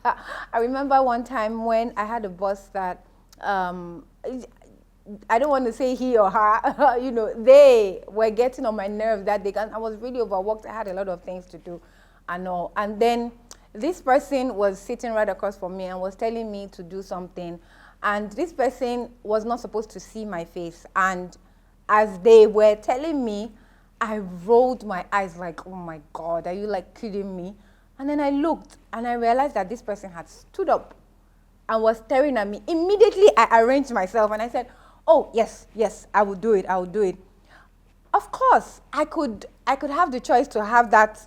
I remember one time when I had a boss that I don't want to say he or her, they were getting on my nerves that day. And I was really overworked. I had a lot of things to do and all. And then this person was sitting right across from me and was telling me to do something. And this person was not supposed to see my face. And as they were telling me, I rolled my eyes like, oh my God, are you like kidding me? And then I looked and I realized that this person had stood up and was staring at me. Immediately, I arranged myself and I said, oh, yes, I will do it. Of course, I could have the choice to have that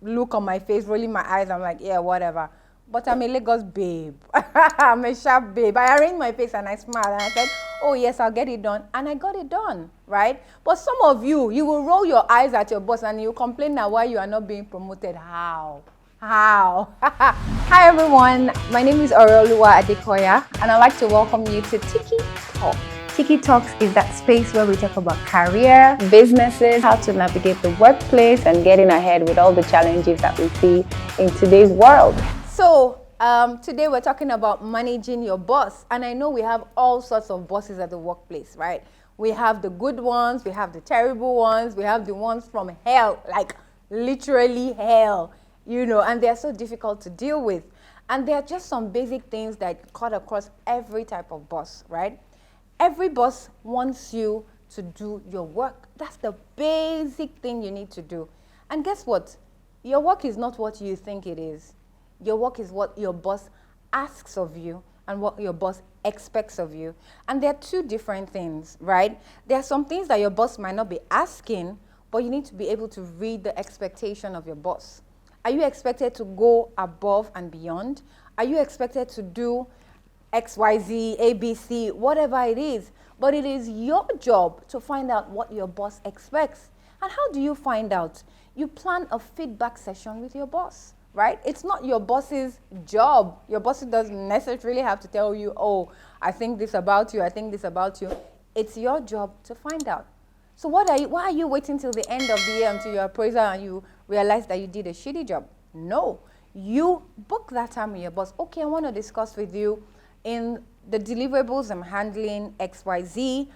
look on my face, rolling my eyes. I'm like, yeah, whatever. But I'm a Lagos babe. I'm a sharp babe. I arranged my face and I smiled and I said, oh, yes, I'll get it done. And I got it done, right? But some of you will roll your eyes at your boss and you complain now why you are not being promoted. How? Hi, everyone. My name is Oreoluwa Adekoya, and I'd like to welcome you to Tiki Talk. Tiki Talks is that space where we talk about career, businesses, how to navigate the workplace, and getting ahead with all the challenges that we see in today's world. So, today we're talking about managing your boss. And I know we have all sorts of bosses at the workplace, right? We have the good ones, we have the terrible ones, we have the ones from hell, like literally hell, and they're so difficult to deal with. And there are just some basic things that cut across every type of boss, right? Every boss wants you to do your work. That's the basic thing you need to do. And guess what? Your work is not what you think it is. Your work is what your boss asks of you and what your boss expects of you. And there are two different things, right? There are some things that your boss might not be asking, but you need to be able to read the expectation of your boss. Are you expected to go above and beyond? Are you expected to do X, Y, Z, A, B, C, whatever it is? But it is your job to find out what your boss expects. And how do you find out? You plan a feedback session with your boss, right? It's not your boss's job. Your boss doesn't necessarily have to tell you, oh, I think this about you, I think this about you. It's your job to find out. So why are you waiting till the end of the year until you're appraiser and you realize that you did a shitty job? No, you book that time with your boss. Okay, I want to discuss with you in the deliverables I'm handling XYZ.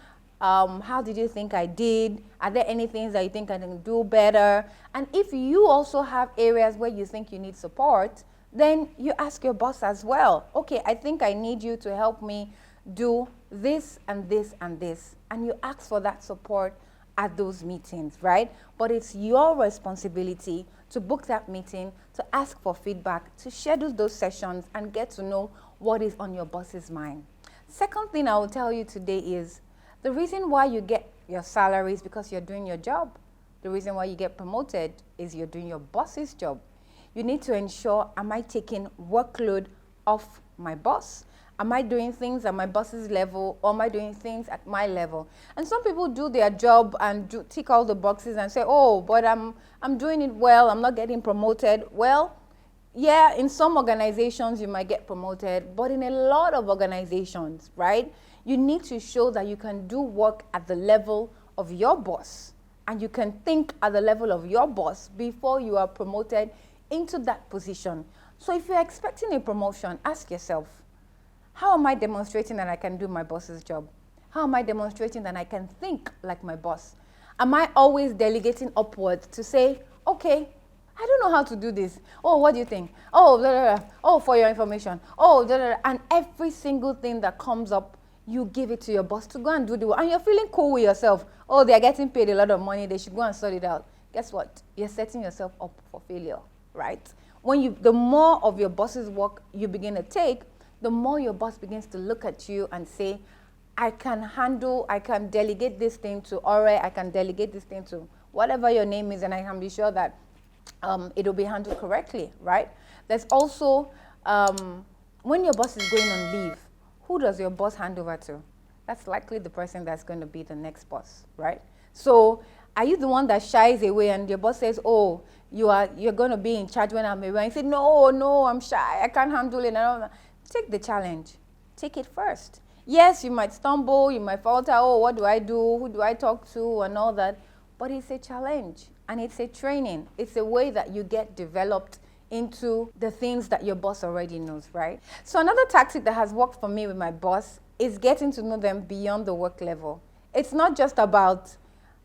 How did you think I did? Are there any things that you think I can do better? And if you also have areas where you think you need support, then you ask your boss as well. Okay, I think I need you to help me do this and this and this. And you ask for that support at those meetings, right? But it's your responsibility to book that meeting, to ask for feedback, to schedule those sessions and get to know what is on your boss's mind. Second thing I will tell you today is the reason why you get your salary is because you're doing your job. The reason why you get promoted is you're doing your boss's job. You need to ensure, am I taking workload off my boss? Am I doing things at my boss's level or am I doing things at my level? And some people do their job and tick all the boxes and say, oh, but I'm doing it well, I'm not getting promoted. Well, yeah, in some organizations you might get promoted, but in a lot of organizations, right, you need to show that you can do work at the level of your boss and you can think at the level of your boss before you are promoted into that position. So if you're expecting a promotion, ask yourself, how am I demonstrating that I can do my boss's job? How am I demonstrating that I can think like my boss? Am I always delegating upwards to say, okay, I don't know how to do this. Oh, what do you think? Oh, blah, blah, blah. Oh, for your information. Oh, blah, blah, blah. And every single thing that comes up, you give it to your boss to go and do the work. And you're feeling cool with yourself. Oh, they're getting paid a lot of money. They should go and sort it out. Guess what? You're setting yourself up for failure, right? The more of your boss's work you begin to take, the more your boss begins to look at you and say, I can delegate this thing to Ore, I can delegate this thing to whatever your name is, and I can be sure that it'll be handled correctly, right? There's also, when your boss is going on leave, who does your boss hand over to? That's likely the person that's going to be the next boss, right? So are you the one that shies away and your boss says, oh, you're going to be in charge when I'm away? And you say, no, I'm shy, I can't handle it. Take the challenge. Take it first. Yes, you might stumble, you might falter, oh, what do I do? Who do I talk to? And all that. But it's a challenge and it's a training. It's a way that you get developed into the things that your boss already knows, right? So another tactic that has worked for me with my boss is getting to know them beyond the work level. It's not just about,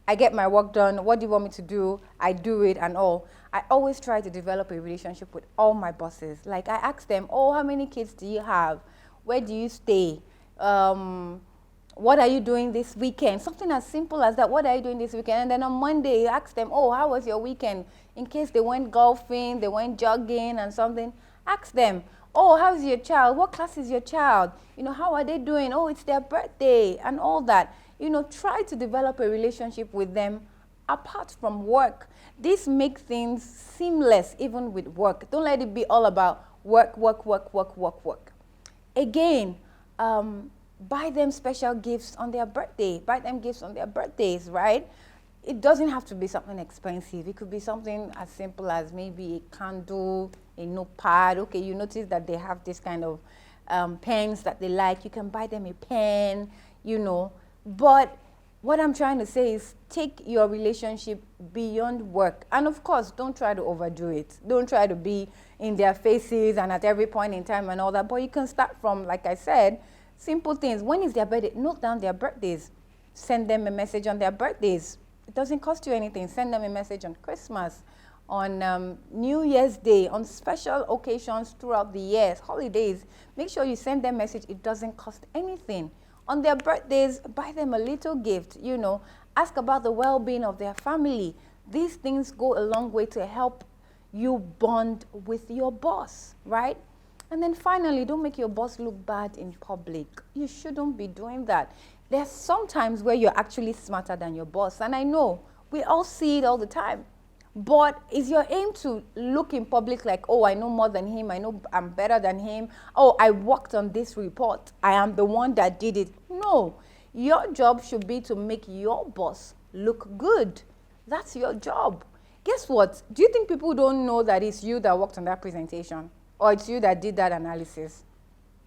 I get my work done, what do you want me to do? I do it and all. I always try to develop a relationship with all my bosses. Like I ask them, oh, how many kids do you have? Where do you stay? What are you doing this weekend? Something as simple as that. What are you doing this weekend? And then on Monday, you ask them, oh, how was your weekend? In case they went golfing, they went jogging and something, ask them, oh, how's your child? What class is your child? How are they doing? Oh, it's their birthday and all that. Try to develop a relationship with them apart from work. This makes things seamless even with work. Don't let it be all about work, work, work, work, work, work. Again, buy them special gifts on their birthday. Buy them gifts on their birthdays, right? It doesn't have to be something expensive. It could be something as simple as maybe a candle, a notepad. Okay, you notice that they have this kind of pens that they like. You can buy them a pen, But what I'm trying to say is take your relationship beyond work. And of course, don't try to overdo it. Don't try to be in their faces and at every point in time and all that. But you can start from, like I said, simple things. When is their birthday? Note down their birthdays. Send them a message on their birthdays. It doesn't cost you anything. Send them a message on Christmas, on New Year's Day, on special occasions throughout the years, holidays. Make sure you send them a message. It doesn't cost anything. On their birthdays, buy them a little gift, Ask about the well-being of their family. These things go a long way to help you bond with your boss, right? And then finally, don't make your boss look bad in public. You shouldn't be doing that. There's some times where you're actually smarter than your boss. And I know, we all see it all the time. But is your aim to look in public like, oh, I know more than him, I know I'm better than him, oh, I worked on this report, I am the one that did it? No. Your job should be to make your boss look good. That's your job. Guess what? Do you think people don't know that it's you that worked on that presentation? Or it's you that did that analysis?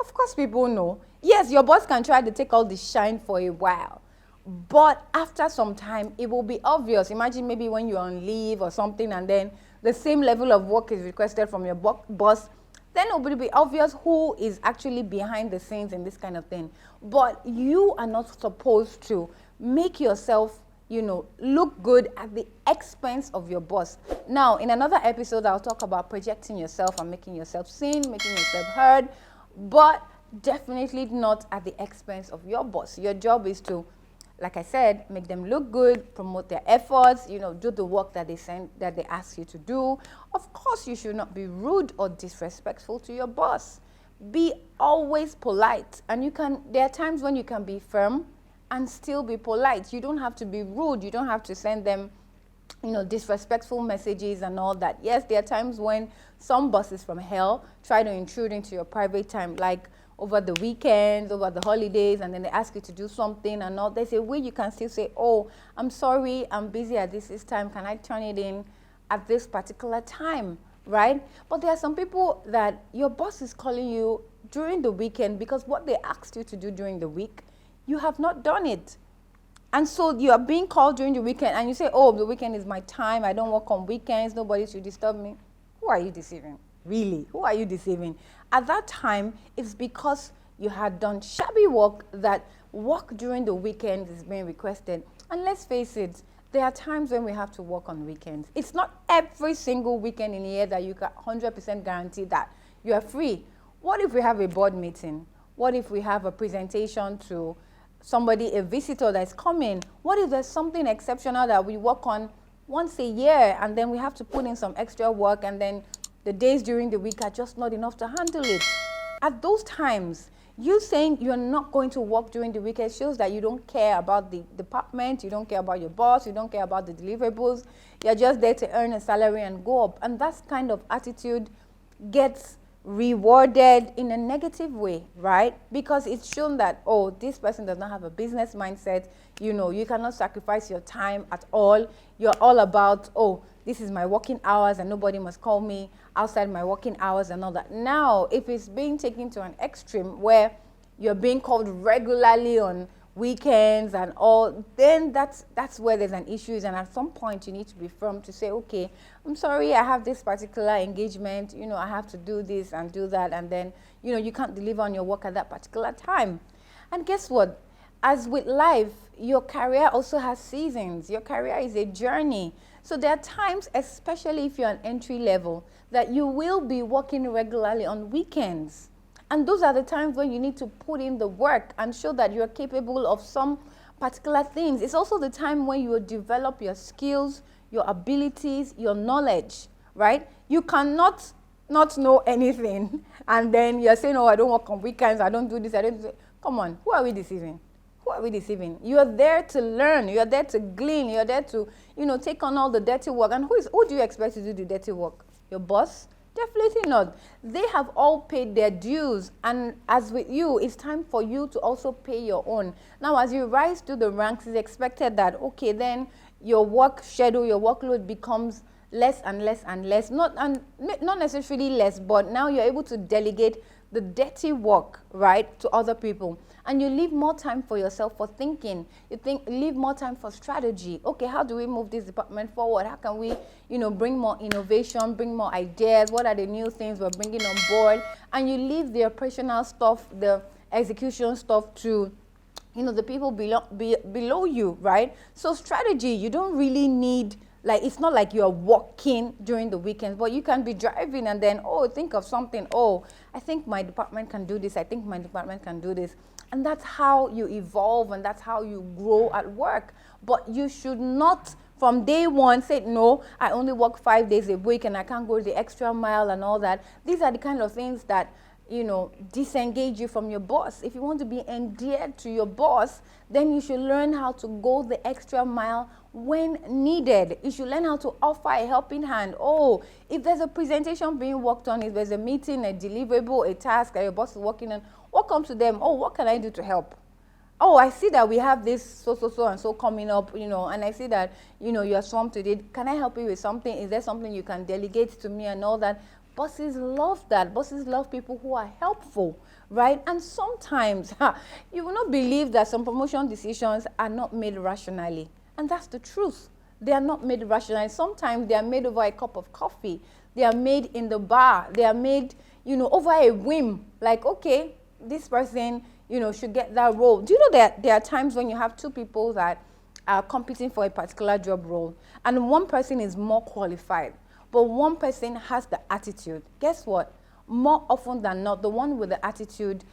Of course people know. Yes, your boss can try to take all the shine for a while. But after some time, it will be obvious. Imagine maybe when you're on leave or something and then the same level of work is requested from your boss, then it will be obvious who is actually behind the scenes in this kind of thing. But you are not supposed to make yourself, look good at the expense of your boss. Now, in another episode, I'll talk about projecting yourself and making yourself seen, making yourself heard, but definitely not at the expense of your boss. Your job is to, like I said, make them look good, promote their efforts, do the work that they ask you to do. Of course, you should not be rude or disrespectful to your boss. Be always polite. And there are times when you can be firm and still be polite. You don't have to be rude. You don't have to send them, disrespectful messages and all that. Yes, there are times when some bosses from hell try to intrude into your private time, like over the weekends, over the holidays, and then they ask you to do something and all. There's a way you can still say, oh, I'm sorry, I'm busy at this time. Can I turn it in at this particular time, right? But there are some people that your boss is calling you during the weekend because what they asked you to do during the week, you have not done it. And so you are being called during the weekend and you say, oh, the weekend is my time. I don't work on weekends. Nobody should disturb me. Who are you deceiving? Really? Who are you deceiving? At that time, it's because you had done shabby work that work during the weekend is being requested. And let's face it, there are times when we have to work on weekends. It's not every single weekend in a year that you can 100% guarantee that you are free. What if we have a board meeting? What if we have a presentation to somebody, a visitor that's coming? What if there's something exceptional that we work on once a year and then we have to put in some extra work and then the days during the week are just not enough to handle it? At those times, you saying you're not going to work during the weekend shows that you don't care about the department, you don't care about your boss, you don't care about the deliverables. You're just there to earn a salary and go up. And that kind of attitude gets rewarded in a negative way, right? Because it's shown that, oh, this person does not have a business mindset. You cannot sacrifice your time at all. You're all about, oh, this is my working hours and nobody must call me outside my working hours and all that. Now, if it's being taken to an extreme where you're being called regularly on weekends and all, then that's where there's an issue. And at some point you need to be firm to say, okay, I'm sorry, I have this particular engagement, I have to do this and do that, and then you can't deliver on your work at that particular time. And guess what? As with life, your career also has seasons. Your career is a journey. So there are times, especially if you're an entry level, that you will be working regularly on weekends. And those are the times when you need to put in the work and show that you're capable of some particular things. It's also the time when you will develop your skills, your abilities, your knowledge, right? You cannot not know anything and then you're saying, oh, I don't work on weekends, I don't do this, I don't do this. Come on, who are we deceiving? Who are we deceiving? You're there to learn, you're there to glean, you're there to, take on all the dirty work. And who do you expect to do the dirty work? Your boss? Definitely not. They have all paid their dues, and as with you, it's time for you to also pay your own. Now, as you rise through the ranks, it's expected that, okay, then your work schedule, your workload becomes less and less and less. Not necessarily less, but now you're able to delegate the dirty work, right, to other people. And you leave more time for yourself for thinking. Leave more time for strategy. Okay, how do we move this department forward? How can we, bring more innovation, bring more ideas? What are the new things we're bringing on board? And you leave the operational stuff, the execution stuff to, the people below you, right? So strategy, you don't really need, it's not like you're walking during the weekends, but you can be driving and then, think of something. I think my department can do this. I think my department can do this. And that's how you evolve and that's how you grow at work. But you should not, from day one, say, no, I only work 5 days a week and I can't go the extra mile and all that. These are the kind of things that, disengage you from your boss. If you want to be endeared to your boss, then you should learn how to go the extra mile when needed. You should learn how to offer a helping hand. If there's a presentation being worked on, if there's a meeting, a deliverable, a task that your boss is working on, welcome to them. What can I do to help? I see that we have this so and so coming up, and I see that, you're swamped with it. Can I help you with something? Is there something you can delegate to me and all that? Bosses love that. Bosses love people who are helpful, right? And sometimes, you will not believe that some promotion decisions are not made rationally. And that's the truth. They are not made rationally. Sometimes they are made over a cup of coffee. They are made in the bar. They are made, over a whim. Like, okay, this person, should get that role. Do you know that there are times when you have two people that are competing for a particular job role, and one person is more qualified, but one person has the attitude? Guess what? More often than not, the one with the attitude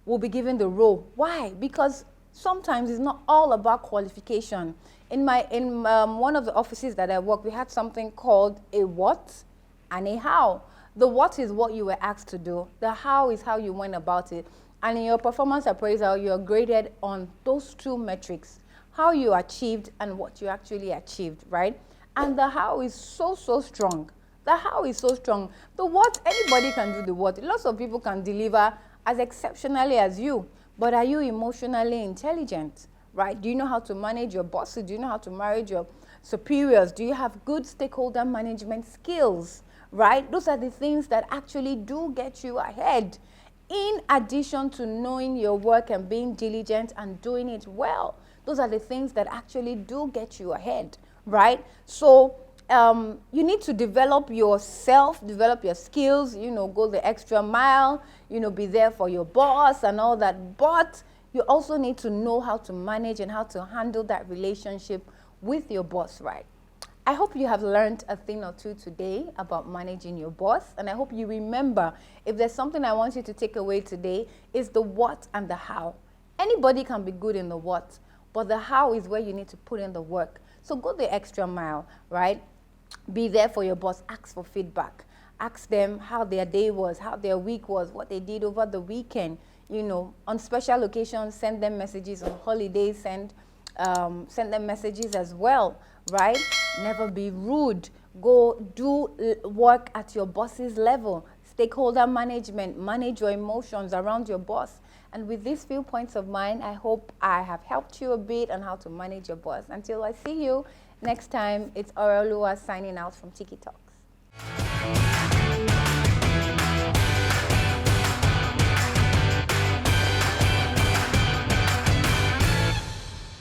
will be given the role. Why? Because sometimes it's not all about qualification. In one of the offices that I work, we had something called a what and a how. The what is what you were asked to do. The how is how you went about it. And in your performance appraisal, you're graded on those two metrics: how you achieved and what you actually achieved, right? And the how is so strong. The how is so strong. The what, anybody can do the what. Lots of people can deliver as exceptionally as you. But are you emotionally intelligent, right? Do you know how to manage your bosses? Do you know how to manage your superiors? Do you have good stakeholder management skills, right? Those are the things that actually do get you ahead. In addition to knowing your work and being diligent and doing it well, those are the things that actually do get you ahead, right? So you need to develop yourself, develop your skills, go the extra mile, be there for your boss and all that. But you also need to know how to manage and how to handle that relationship with your boss, right? I hope you have learned a thing or two today about managing your boss, and I hope you remember, if there's something I want you to take away today, is the what and the how. Anybody can be good in the what, but the how is where you need to put in the work. So go the extra mile, right? Be there for your boss. Ask for feedback. Ask them how their day was, how their week was, what they did over the weekend. On special occasions, send them messages. On holidays, send them messages as well, right? Never be rude. Go do work at your boss's level. Stakeholder management. Manage your emotions around your boss. And with these few points of mine, I hope I have helped you a bit on how to manage your boss. Until I see you next time, it's Aurelua signing out from Tiki Talks.